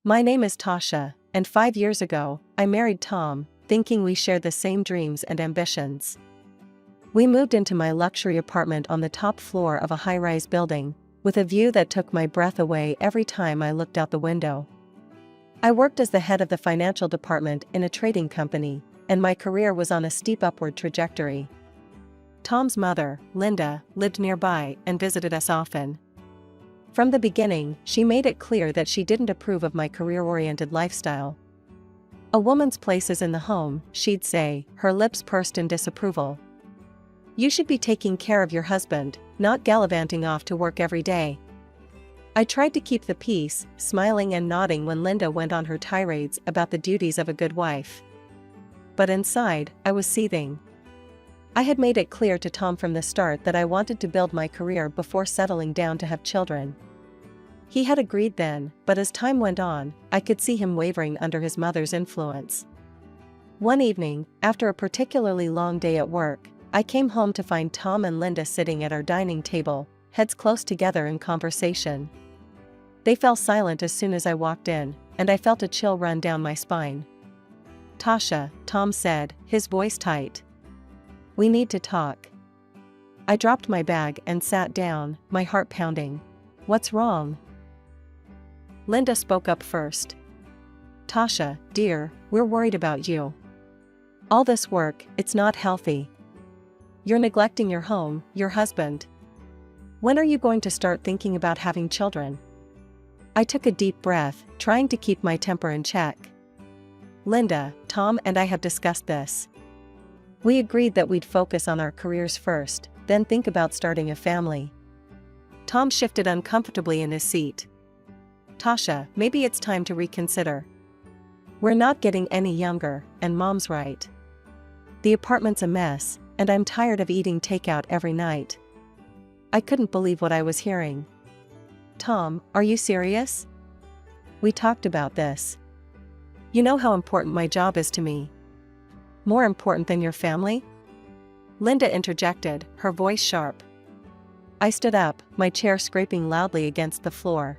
My name is Tasha, and 5 years ago, I married Tom, thinking we shared the same dreams and ambitions. We moved into my luxury apartment on the top floor of a high-rise building, with a view that took my breath away every time I looked out the window. I worked as the head of the financial department in a trading company, and my career was on a steep upward trajectory. Tom's mother, Linda, lived nearby and visited us often. From the beginning, she made it clear that she didn't approve of my career-oriented lifestyle. "A woman's place is in the home," she'd say, her lips pursed in disapproval. "You should be taking care of your husband, not gallivanting off to work every day." I tried to keep the peace, smiling and nodding when Linda went on her tirades about the duties of a good wife. But inside, I was seething. I had made it clear to Tom from the start that I wanted to build my career before settling down to have children. He had agreed then, but as time went on, I could see him wavering under his mother's influence. One evening, after a particularly long day at work, I came home to find Tom and Linda sitting at our dining table, heads close together in conversation. They fell silent as soon as I walked in, and I felt a chill run down my spine. "Tasha," Tom said, his voice tight. "We need to talk." I dropped my bag and sat down, my heart pounding. "What's wrong?" Linda spoke up first. "Tasha, dear, we're worried about you. All this work, it's not healthy. You're neglecting your home, your husband. When are you going to start thinking about having children?" I took a deep breath, trying to keep my temper in check. "Linda, Tom and I have discussed this. We agreed that we'd focus on our careers first, then think about starting a family." Tom shifted uncomfortably in his seat. "Tasha, maybe it's time to reconsider. We're not getting any younger, and Mom's right. The apartment's a mess, and I'm tired of eating takeout every night." I couldn't believe what I was hearing. "Tom, are you serious? We talked about this. You know how important my job is to me. More important than your family?" Linda interjected, her voice sharp. I stood up, my chair scraping loudly against the floor.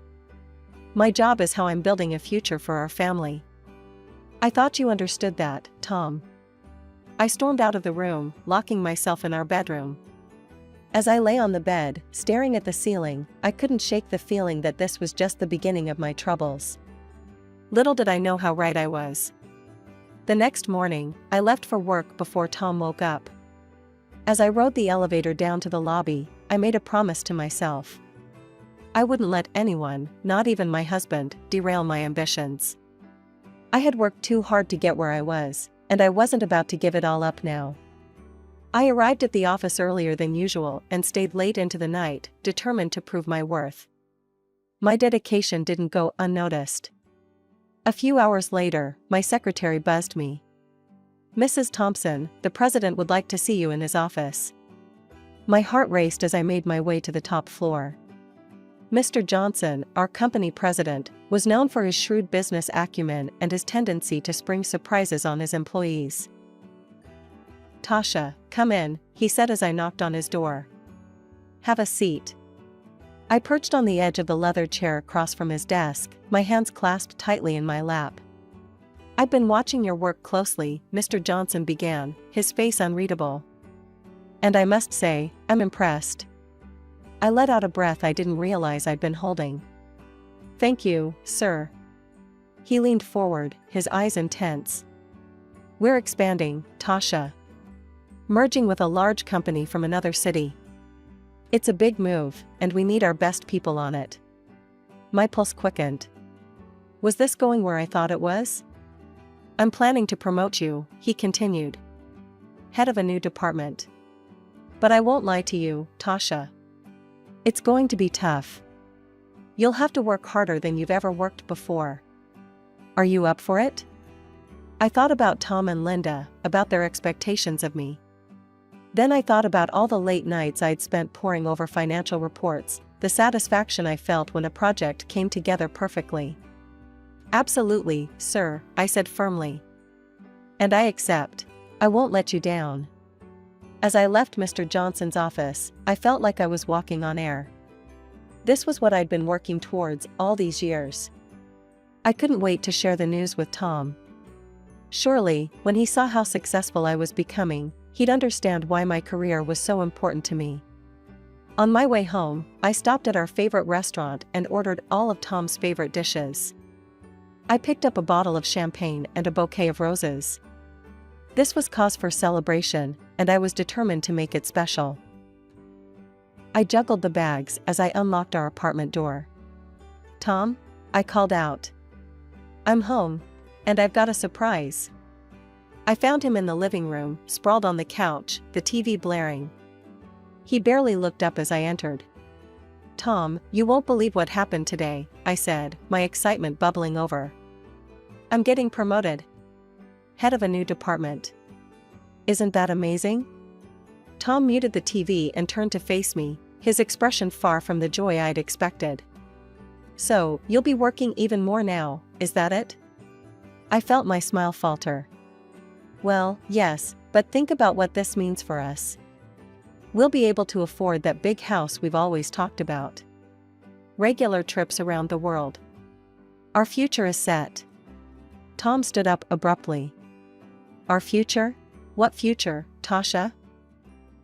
"My job is how I'm building a future for our family. I thought you understood that, Tom." I stormed out of the room, locking myself in our bedroom. As I lay on the bed, staring at the ceiling, I couldn't shake the feeling that this was just the beginning of my troubles. Little did I know how right I was. The next morning, I left for work before Tom woke up. As I rode the elevator down to the lobby, I made a promise to myself. I wouldn't let anyone, not even my husband, derail my ambitions. I had worked too hard to get where I was, and I wasn't about to give it all up now. I arrived at the office earlier than usual and stayed late into the night, determined to prove my worth. My dedication didn't go unnoticed. A few hours later, my secretary buzzed me. "Mrs. Thompson, the president would like to see you in his office." My heart raced as I made my way to the top floor. Mr. Johnson, our company president, was known for his shrewd business acumen and his tendency to spring surprises on his employees. "Tasha, come in," he said as I knocked on his door. "Have a seat." I perched on the edge of the leather chair across from his desk, my hands clasped tightly in my lap. "I've been watching your work closely," Mr. Johnson began, his face unreadable. "And I must say, I'm impressed." I let out a breath I didn't realize I'd been holding. "Thank you, sir." He leaned forward, his eyes intense. "We're expanding, Tasha. Merging with a large company from another city. It's a big move, and we need our best people on it." My pulse quickened. Was this going where I thought it was? "I'm planning to promote you," he continued. "Head of a new department. But I won't lie to you, Tasha. It's going to be tough. You'll have to work harder than you've ever worked before. Are you up for it?" I thought about Tom and Linda, about their expectations of me. Then I thought about all the late nights I'd spent poring over financial reports, the satisfaction I felt when a project came together perfectly. "Absolutely, sir," I said firmly. "And I accept. I won't let you down." As I left Mr. Johnson's office, I felt like I was walking on air. This was what I'd been working towards all these years. I couldn't wait to share the news with Tom. Surely, when he saw how successful I was becoming, he'd understand why my career was so important to me. On my way home, I stopped at our favorite restaurant and ordered all of Tom's favorite dishes. I picked up a bottle of champagne and a bouquet of roses. This was cause for celebration, and I was determined to make it special. I juggled the bags as I unlocked our apartment door. "Tom?" I called out. "I'm home. And I've got a surprise." I found him in the living room, sprawled on the couch, the TV blaring. He barely looked up as I entered. "Tom, you won't believe what happened today," I said, my excitement bubbling over. "I'm getting promoted. Head of a new department. Isn't that amazing?" Tom muted the TV and turned to face me, his expression far from the joy I'd expected. "So, you'll be working even more now, is that it?" I felt my smile falter. "Well, yes, but think about what this means for us. We'll be able to afford that big house we've always talked about. Regular trips around the world. Our future is set." Tom stood up abruptly. "Our future? What future, Tasha?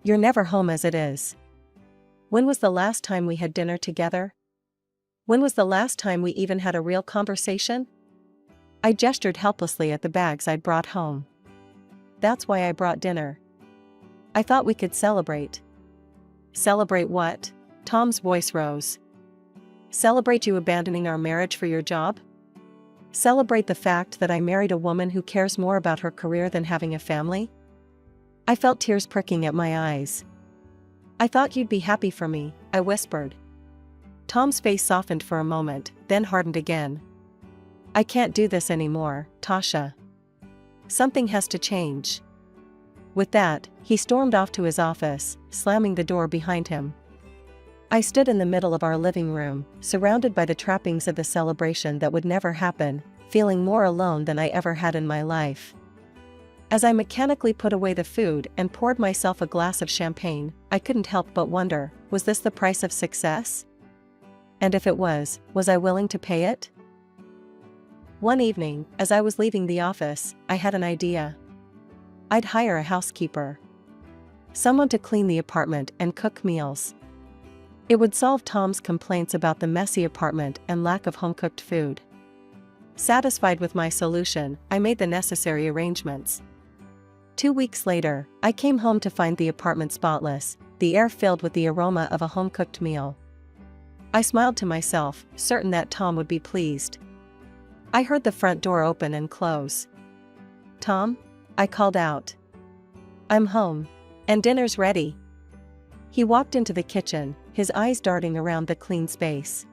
You're never home as it is. When was the last time we had dinner together? When was the last time we even had a real conversation?" I gestured helplessly at the bags I'd brought home. "That's why I brought dinner. I thought we could celebrate." "Celebrate what?" Tom's voice rose. "Celebrate you abandoning our marriage for your job? Celebrate the fact that I married a woman who cares more about her career than having a family?" I felt tears pricking at my eyes. "I thought you'd be happy for me," I whispered. Tom's face softened for a moment, then hardened again. "I can't do this anymore, Tasha. Something has to change." With that, he stormed off to his office, slamming the door behind him. I stood in the middle of our living room, surrounded by the trappings of the celebration that would never happen, feeling more alone than I ever had in my life. As I mechanically put away the food and poured myself a glass of champagne, I couldn't help but wonder, was this the price of success? And if it was I willing to pay it? One evening, as I was leaving the office, I had an idea. I'd hire a housekeeper. Someone to clean the apartment and cook meals. It would solve Tom's complaints about the messy apartment and lack of home-cooked food. Satisfied with my solution, I made the necessary arrangements. 2 weeks later, I came home to find the apartment spotless, the air filled with the aroma of a home-cooked meal. I smiled to myself, certain that Tom would be pleased. I heard the front door open and close. "Tom?" I called out. "I'm home. And dinner's ready." He walked into the kitchen, his eyes darting around the clean space.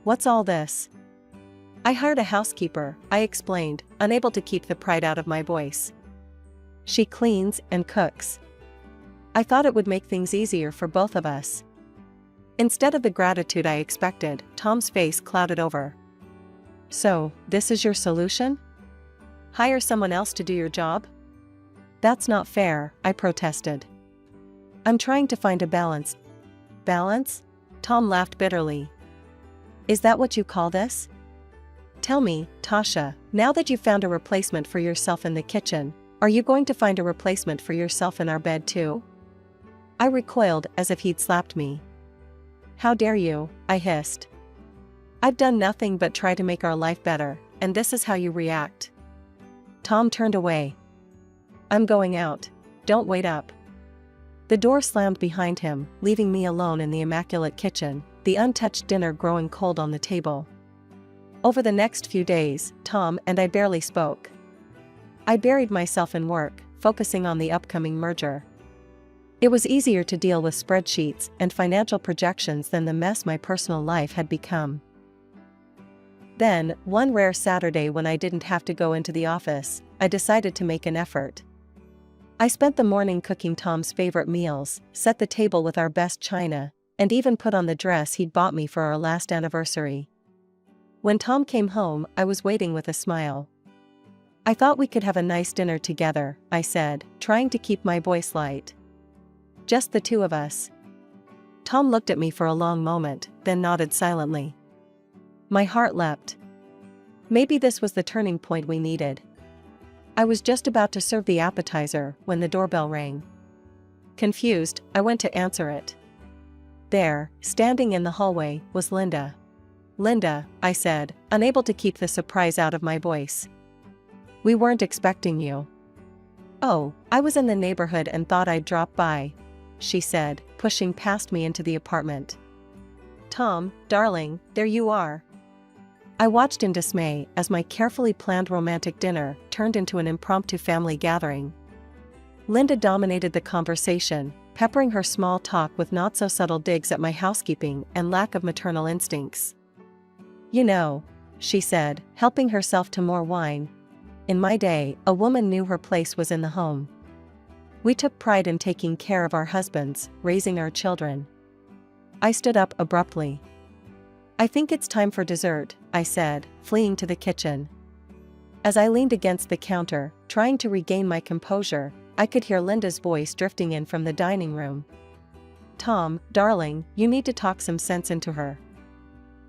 "What's all this?" "I hired a housekeeper," I explained, unable to keep the pride out of my voice. "She cleans and cooks. I thought it would make things easier for both of us." Instead of the gratitude I expected, Tom's face clouded over. "So, this is your solution? Hire someone else to do your job?" "That's not fair," I protested. "I'm trying to find a balance." "Balance?" Tom laughed bitterly. "Is that what you call this? Tell me, Tasha, now that you've found a replacement for yourself in the kitchen, are you going to find a replacement for yourself in our bed too?" I recoiled as if he'd slapped me. "How dare you?" I hissed. "I've done nothing but try to make our life better, and this is how you react." Tom turned away. "I'm going out. Don't wait up." The door slammed behind him, leaving me alone in the immaculate kitchen, the untouched dinner growing cold on the table. Over the next few days, Tom and I barely spoke. I buried myself in work, focusing on the upcoming merger. It was easier to deal with spreadsheets and financial projections than the mess my personal life had become. Then, one rare Saturday when I didn't have to go into the office, I decided to make an effort. I spent the morning cooking Tom's favorite meals, set the table with our best china, and even put on the dress he'd bought me for our last anniversary. When Tom came home, I was waiting with a smile. "I thought we could have a nice dinner together," I said, trying to keep my voice light. "Just the two of us." Tom looked at me for a long moment, then nodded silently. My heart leapt. Maybe this was the turning point we needed. I was just about to serve the appetizer when the doorbell rang. Confused, I went to answer it. There, standing in the hallway, was Linda. "Linda," I said, unable to keep the surprise out of my voice. "We weren't expecting you." "Oh, I was in the neighborhood and thought I'd drop by," she said, pushing past me into the apartment. "Tom, darling, there you are." I watched in dismay as my carefully planned romantic dinner turned into an impromptu family gathering. Linda dominated the conversation, peppering her small talk with not-so-subtle digs at my housekeeping and lack of maternal instincts. "You know," she said, helping herself to more wine, "in my day, a woman knew her place was in the home. We took pride in taking care of our husbands, raising our children." I stood up abruptly. "I think it's time for dessert," I said, fleeing to the kitchen. As I leaned against the counter, trying to regain my composure, I could hear Linda's voice drifting in from the dining room. "Tom, darling, you need to talk some sense into her.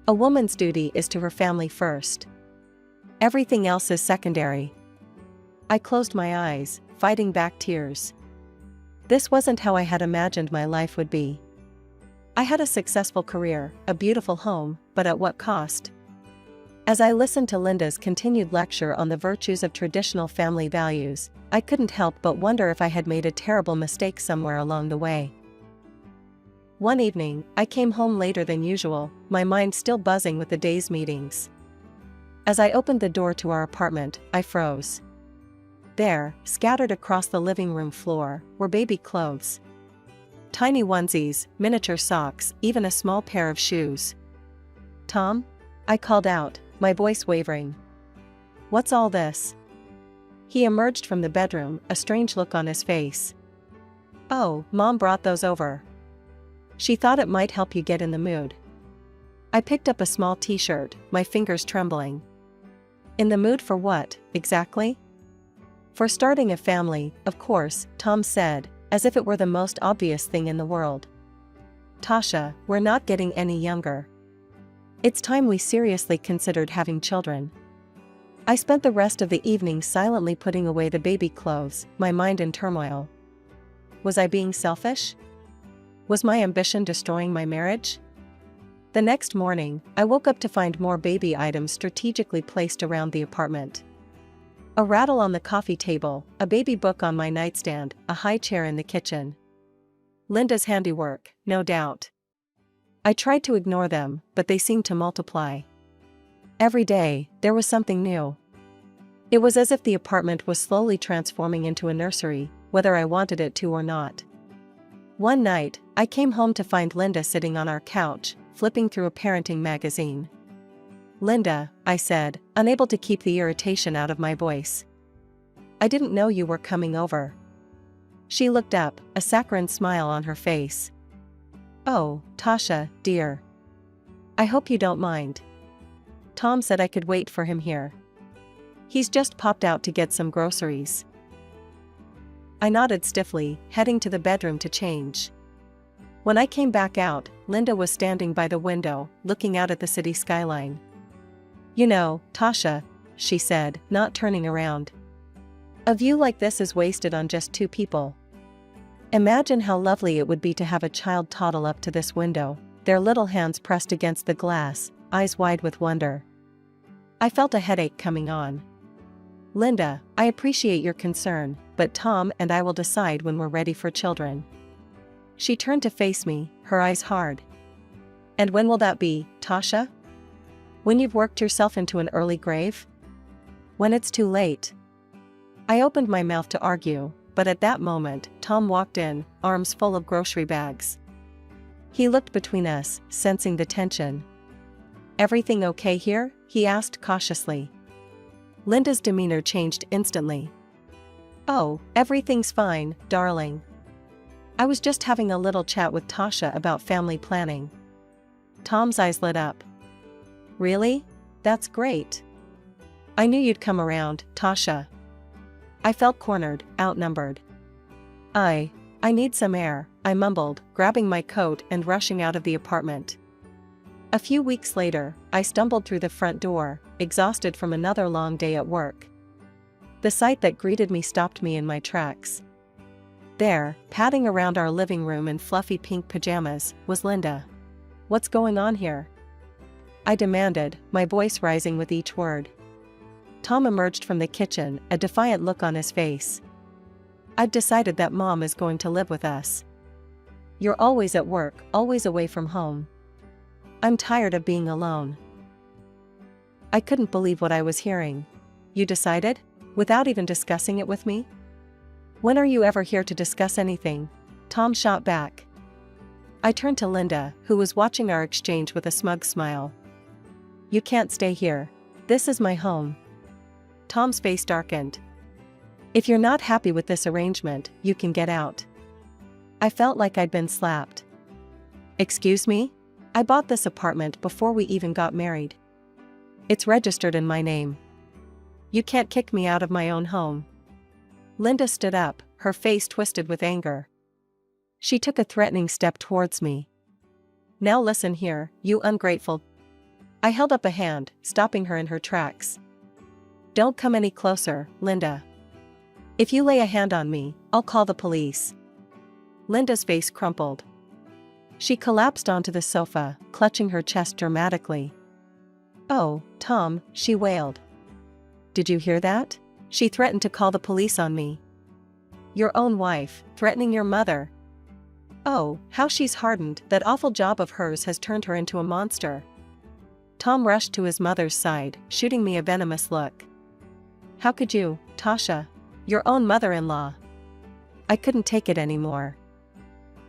A woman's duty is to her family first. Everything else is secondary." I closed my eyes, fighting back tears. This wasn't how I had imagined my life would be. I had a successful career, a beautiful home, but at what cost? As I listened to Linda's continued lecture on the virtues of traditional family values, I couldn't help but wonder if I had made a terrible mistake somewhere along the way. One evening, I came home later than usual, my mind still buzzing with the day's meetings. As I opened the door to our apartment, I froze. There, scattered across the living room floor, were baby clothes. Tiny onesies, miniature socks, even a small pair of shoes. "Tom?" I called out, my voice wavering. "What's all this?" He emerged from the bedroom, a strange look on his face. "Oh, Mom brought those over. She thought it might help you get in the mood." I picked up a small t-shirt, my fingers trembling. "In the mood for what, exactly?" "For starting a family, of course," Tom said, as if it were the most obvious thing in the world. "Tasha, we're not getting any younger. It's time we seriously considered having children." I spent the rest of the evening silently putting away the baby clothes, my mind in turmoil. Was I being selfish? Was my ambition destroying my marriage? The next morning, I woke up to find more baby items strategically placed around the apartment. A rattle on the coffee table, a baby book on my nightstand, a high chair in the kitchen. Linda's handiwork, no doubt. I tried to ignore them, but they seemed to multiply. Every day, there was something new. It was as if the apartment was slowly transforming into a nursery, whether I wanted it to or not. One night, I came home to find Linda sitting on our couch, flipping through a parenting magazine. "Linda," I said, unable to keep the irritation out of my voice. "I didn't know you were coming over." She looked up, a saccharine smile on her face. "Oh, Tasha, dear. I hope you don't mind. Tom said I could wait for him here. He's just popped out to get some groceries." I nodded stiffly, heading to the bedroom to change. When I came back out, Linda was standing by the window, looking out at the city skyline. "You know, Tasha," she said, not turning around. "A view like this is wasted on just two people. Imagine how lovely it would be to have a child toddle up to this window, their little hands pressed against the glass, eyes wide with wonder." I felt a headache coming on. "Linda, I appreciate your concern, but Tom and I will decide when we're ready for children." She turned to face me, her eyes hard. "And when will that be, Tasha? When you've worked yourself into an early grave? When it's too late?" I opened my mouth to argue, but at that moment, Tom walked in, arms full of grocery bags. He looked between us, sensing the tension. "Everything okay here?" he asked cautiously. Linda's demeanor changed instantly. "Oh, everything's fine, darling. I was just having a little chat with Tasha about family planning." Tom's eyes lit up. "Really? That's great. I knew you'd come around, Tasha." I felt cornered, outnumbered. I need some air," I mumbled, grabbing my coat and rushing out of the apartment. A few weeks later, I stumbled through the front door, exhausted from another long day at work. The sight that greeted me stopped me in my tracks. There, padding around our living room in fluffy pink pajamas, was Linda. "What's going on here?" I demanded, my voice rising with each word. Tom emerged from the kitchen, a defiant look on his face. "I've decided that Mom is going to live with us. You're always at work, always away from home. I'm tired of being alone." I couldn't believe what I was hearing. "You decided? Without even discussing it with me? When are you ever here to discuss anything?" Tom shot back. I turned to Linda, who was watching our exchange with a smug smile. "You can't stay here. This is my home." Tom's face darkened. "If you're not happy with this arrangement, you can get out." I felt like I'd been slapped. "Excuse me? I bought this apartment before we even got married. It's registered in my name. You can't kick me out of my own home." Linda stood up, her face twisted with anger. She took a threatening step towards me. "Now listen here, you ungrateful." I held up a hand, stopping her in her tracks. "Don't come any closer, Linda. If you lay a hand on me, I'll call the police." Linda's face crumpled. She collapsed onto the sofa, clutching her chest dramatically. "Oh, Tom," she wailed. "Did you hear that? She threatened to call the police on me." "Your own wife, threatening your mother? Oh, how she's hardened. That awful job of hers has turned her into a monster." Tom rushed to his mother's side, shooting me a venomous look. "How could you, Tasha? Your own mother-in-law." I couldn't take it anymore.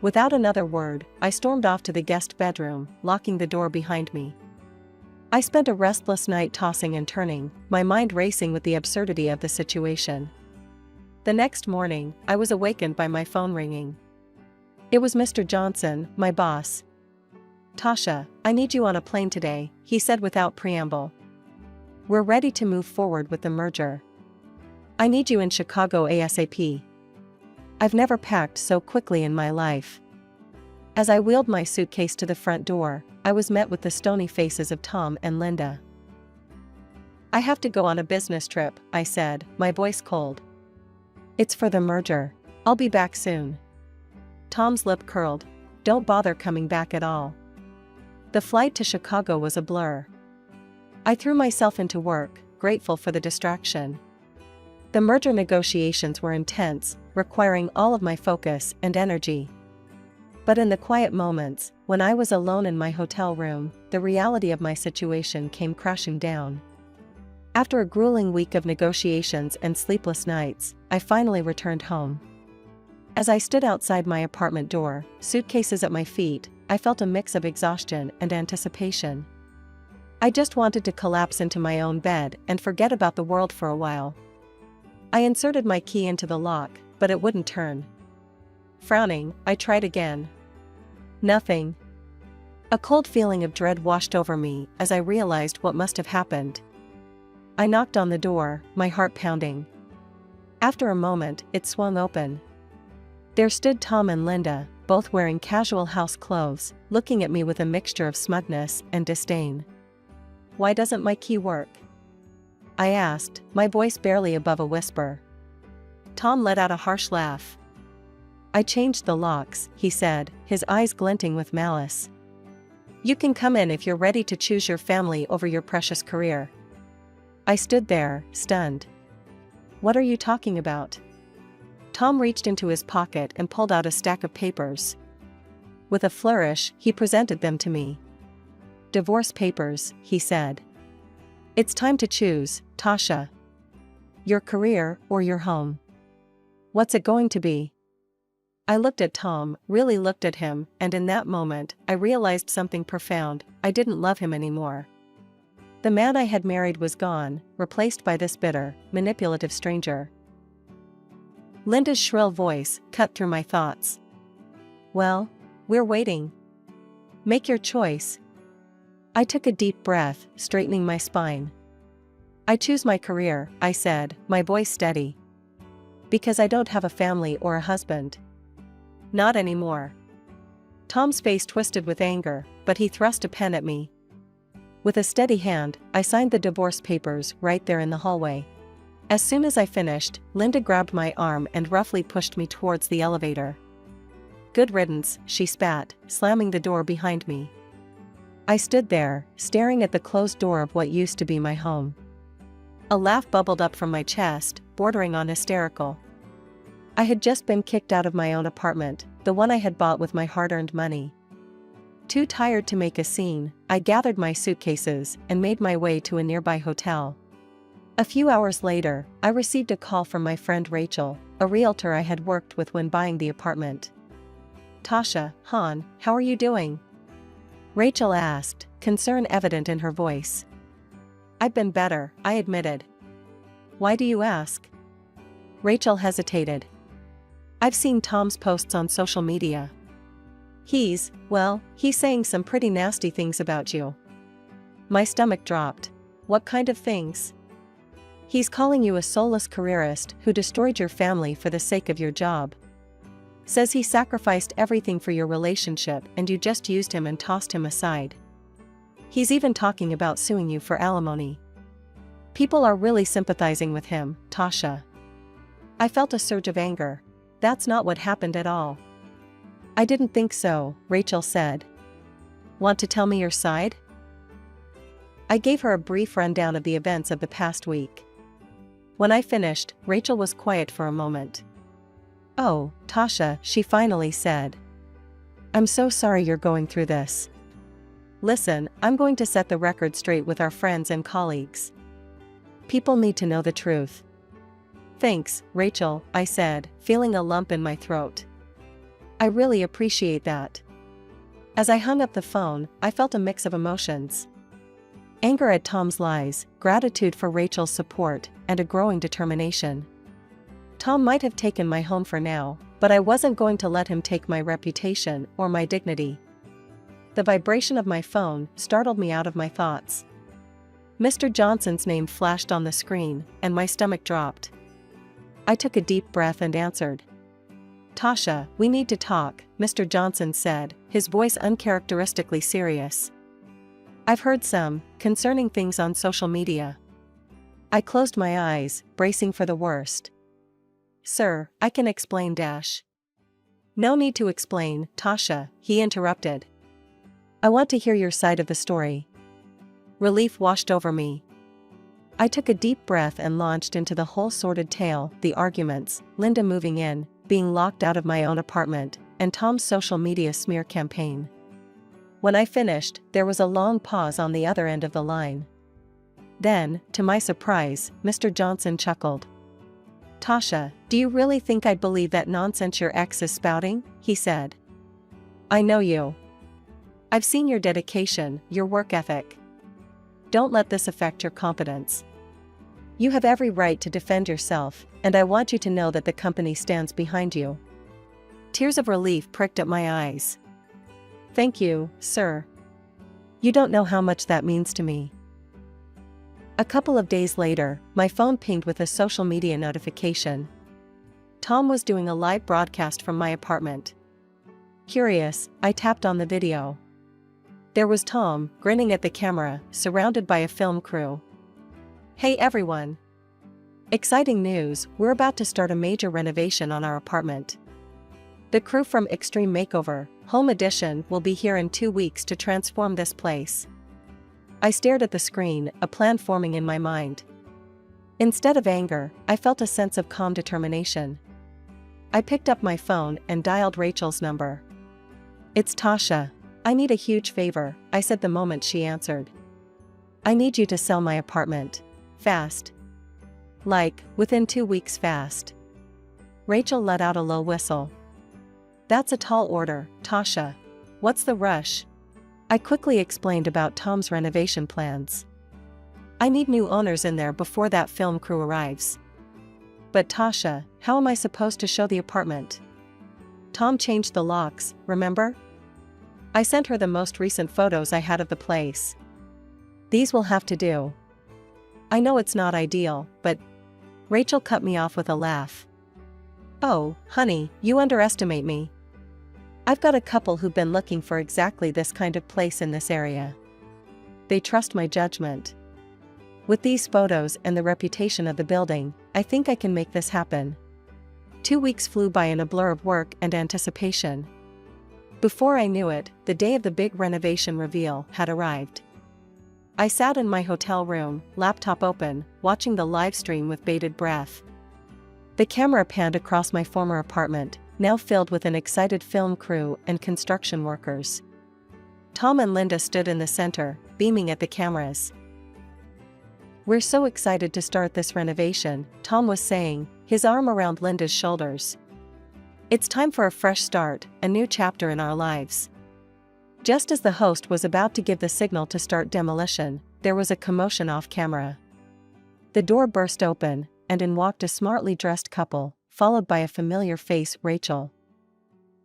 Without another word, I stormed off to the guest bedroom, locking the door behind me. I spent a restless night tossing and turning, my mind racing with the absurdity of the situation. The next morning, I was awakened by my phone ringing. It was Mr. Johnson, my boss. "Tasha, I need you on a plane today," he said without preamble. "We're ready to move forward with the merger. I need you in Chicago ASAP." I've never packed so quickly in my life. As I wheeled my suitcase to the front door, I was met with the stony faces of Tom and Linda. "I have to go on a business trip," I said, my voice cold. "It's for the merger. I'll be back soon." Tom's lip curled. "Don't bother coming back at all." The flight to Chicago was a blur. I threw myself into work, grateful for the distraction. The merger negotiations were intense, requiring all of my focus and energy. But in the quiet moments, when I was alone in my hotel room, the reality of my situation came crashing down. After a grueling week of negotiations and sleepless nights, I finally returned home. As I stood outside my apartment door, suitcases at my feet, I felt a mix of exhaustion and anticipation. I just wanted to collapse into my own bed and forget about the world for a while. I inserted my key into the lock, but it wouldn't turn. Frowning, I tried again. Nothing. A cold feeling of dread washed over me as I realized what must have happened. I knocked on the door, my heart pounding. After a moment, it swung open. There stood Tom and Linda, both wearing casual house clothes, looking at me with a mixture of smugness and disdain. "Why doesn't my key work?" I asked, my voice barely above a whisper. Tom let out a harsh laugh. "I changed the locks," he said, his eyes glinting with malice. "You can come in if you're ready to choose your family over your precious career." I stood there, stunned. "What are you talking about?" Tom reached into his pocket and pulled out a stack of papers. With a flourish, he presented them to me. "Divorce papers," he said. "It's time to choose, Tasha. Your career or your home. What's it going to be?" I looked at Tom, really looked at him, and in that moment, I realized something profound. I didn't love him anymore. The man I had married was gone, replaced by this bitter, manipulative stranger. Linda's shrill voice cut through my thoughts. "Well, we're waiting. Make your choice." I took a deep breath, straightening my spine. "I choose my career," I said, my voice steady. "Because I don't have a family or a husband. Not anymore." Tom's face twisted with anger, but he thrust a pen at me. With a steady hand, I signed the divorce papers right there in the hallway. As soon as I finished, Linda grabbed my arm and roughly pushed me towards the elevator. "Good riddance," she spat, slamming the door behind me. I stood there, staring at the closed door of what used to be my home. A laugh bubbled up from my chest, bordering on hysterical. I had just been kicked out of my own apartment, the one I had bought with my hard-earned money. Too tired to make a scene, I gathered my suitcases and made my way to a nearby hotel. A few hours later, I received a call from my friend Rachel, a realtor I had worked with when buying the apartment. "Tasha, hon, how are you doing?" Rachel asked, concern evident in her voice. "I've been better," I admitted. "Why do you ask?" Rachel hesitated. "I've seen Tom's posts on social media. He's saying some pretty nasty things about you." My stomach dropped. "What kind of things?" "He's calling you a soulless careerist who destroyed your family for the sake of your job. Says he sacrificed everything for your relationship and you just used him and tossed him aside. He's even talking about suing you for alimony. People are really sympathizing with him, Tasha." I felt a surge of anger. "That's not what happened at all." "I didn't think so," Rachel said. "Want to tell me your side?" I gave her a brief rundown of the events of the past week. When I finished, Rachel was quiet for a moment. "Oh, Tasha," she finally said. "I'm so sorry you're going through this. Listen, I'm going to set the record straight with our friends and colleagues. People need to know the truth." "Thanks, Rachel," I said, feeling a lump in my throat. "I really appreciate that." As I hung up the phone, I felt a mix of emotions. Anger at Tom's lies, gratitude for Rachel's support, and a growing determination. Tom might have taken my home for now, but I wasn't going to let him take my reputation or my dignity. The vibration of my phone startled me out of my thoughts. Mr. Johnson's name flashed on the screen, and my stomach dropped. I took a deep breath and answered. "Tasha, we need to talk," Mr. Johnson said, his voice uncharacteristically serious. "I've heard some concerning things on social media." I closed my eyes, bracing for the worst. "Sir, I can explain " "No need to explain, Tasha," he interrupted. "I want to hear your side of the story." Relief washed over me. I took a deep breath and launched into the whole sordid tale, the arguments, Linda moving in, being locked out of my own apartment, and Tom's social media smear campaign. When I finished, there was a long pause on the other end of the line. Then, to my surprise, Mr. Johnson chuckled. "Tasha, do you really think I'd believe that nonsense your ex is spouting?" he said. "I know you. I've seen your dedication, your work ethic. Don't let this affect your confidence. You have every right to defend yourself, and I want you to know that the company stands behind you." Tears of relief pricked at my eyes. "Thank you, sir. You don't know how much that means to me." A couple of days later, my phone pinged with a social media notification. Tom was doing a live broadcast from my apartment. Curious, I tapped on the video. There was Tom, grinning at the camera, surrounded by a film crew. "Hey everyone! Exciting news, we're about to start a major renovation on our apartment. The crew from Extreme Makeover, Home Edition will be here in 2 weeks to transform this place." I stared at the screen, a plan forming in my mind. Instead of anger, I felt a sense of calm determination. I picked up my phone and dialed Rachel's number. "It's Tasha. I need a huge favor," I said the moment she answered. "I need you to sell my apartment. Fast. Like, within 2 weeks fast." Rachel let out a low whistle. "That's a tall order, Tasha. What's the rush?" I quickly explained about Tom's renovation plans. "I need new owners in there before that film crew arrives." "But Tasha, how am I supposed to show the apartment? Tom changed the locks, remember? I sent her the most recent photos I had of the place. These will have to do." "I know it's not ideal, but..." Rachel cut me off with a laugh. "Oh, honey, you underestimate me. I've got a couple who've been looking for exactly this kind of place in this area. they trust my judgment. With these photos and the reputation of the building, I think I can make this happen. 2 weeks flew by in a blur of work and anticipation. Before I knew it, the day of the big renovation reveal had arrived. I sat in my hotel room, laptop open, watching the live stream with bated breath. The camera panned across my former apartment, now filled with an excited film crew and construction workers. Tom and Linda stood in the center, beaming at the cameras. "We're so excited to start this renovation," Tom was saying, his arm around Linda's shoulders. "It's time for a fresh start, a new chapter in our lives." Just as the host was about to give the signal to start demolition, there was a commotion off camera. The door burst open, and in walked a smartly dressed couple, followed by a familiar face, Rachel.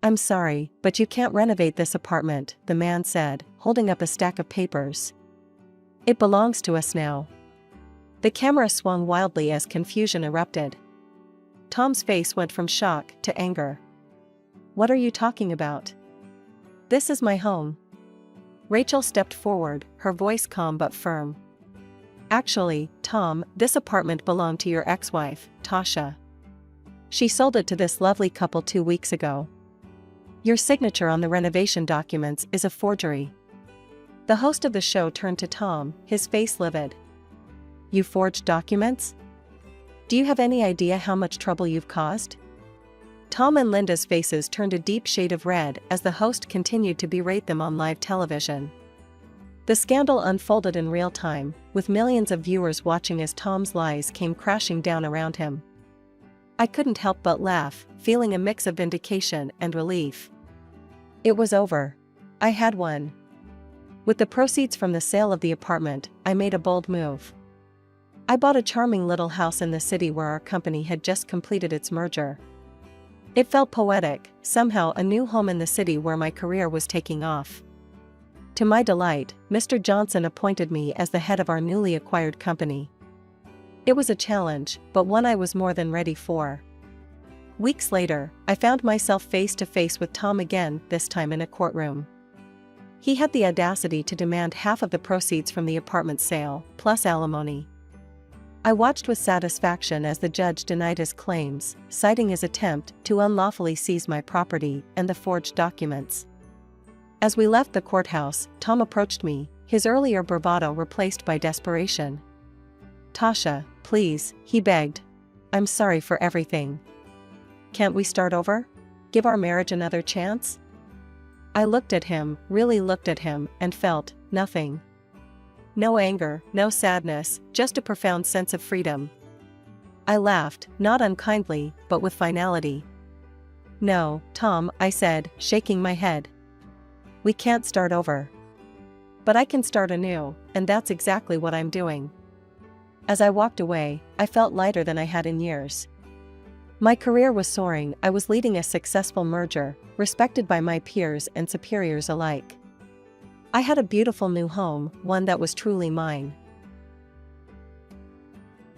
"I'm sorry, but you can't renovate this apartment," the man said, holding up a stack of papers. "It belongs to us now." The camera swung wildly as confusion erupted. Tom's face went from shock to anger. "What are you talking about? This is my home." Rachel stepped forward, her voice calm but firm. "Actually, Tom, this apartment belonged to your ex-wife, Tasha. She sold it to this lovely couple 2 weeks ago. Your signature on the renovation documents is a forgery." The host of the show turned to Tom, his face livid. "You forged documents? Do you have any idea how much trouble you've caused?" Tom and Linda's faces turned a deep shade of red as the host continued to berate them on live television. The scandal unfolded in real time, with millions of viewers watching as Tom's lies came crashing down around him. I couldn't help but laugh, feeling a mix of vindication and relief. It was over. I had won. With the proceeds from the sale of the apartment, I made a bold move. I bought a charming little house in the city where our company had just completed its merger. It felt poetic, somehow a new home in the city where my career was taking off. To my delight, Mr. Johnson appointed me as the head of our newly acquired company. It was a challenge, but one I was more than ready for. Weeks later, I found myself face to face with Tom again, this time in a courtroom. He had the audacity to demand half of the proceeds from the apartment sale, plus alimony. I watched with satisfaction as the judge denied his claims, citing his attempt to unlawfully seize my property and the forged documents. As we left the courthouse, Tom approached me, his earlier bravado replaced by desperation. "Tasha, please," he begged. "I'm sorry for everything. Can't we start over? Give our marriage another chance?" I looked at him, really looked at him, and felt nothing. No anger, no sadness, just a profound sense of freedom. I laughed, not unkindly, but with finality. "No, Tom," I said, shaking my head. "We can't start over. But I can start anew, and that's exactly what I'm doing." As I walked away, I felt lighter than I had in years. My career was soaring, I was leading a successful merger, respected by my peers and superiors alike. I had a beautiful new home, one that was truly mine.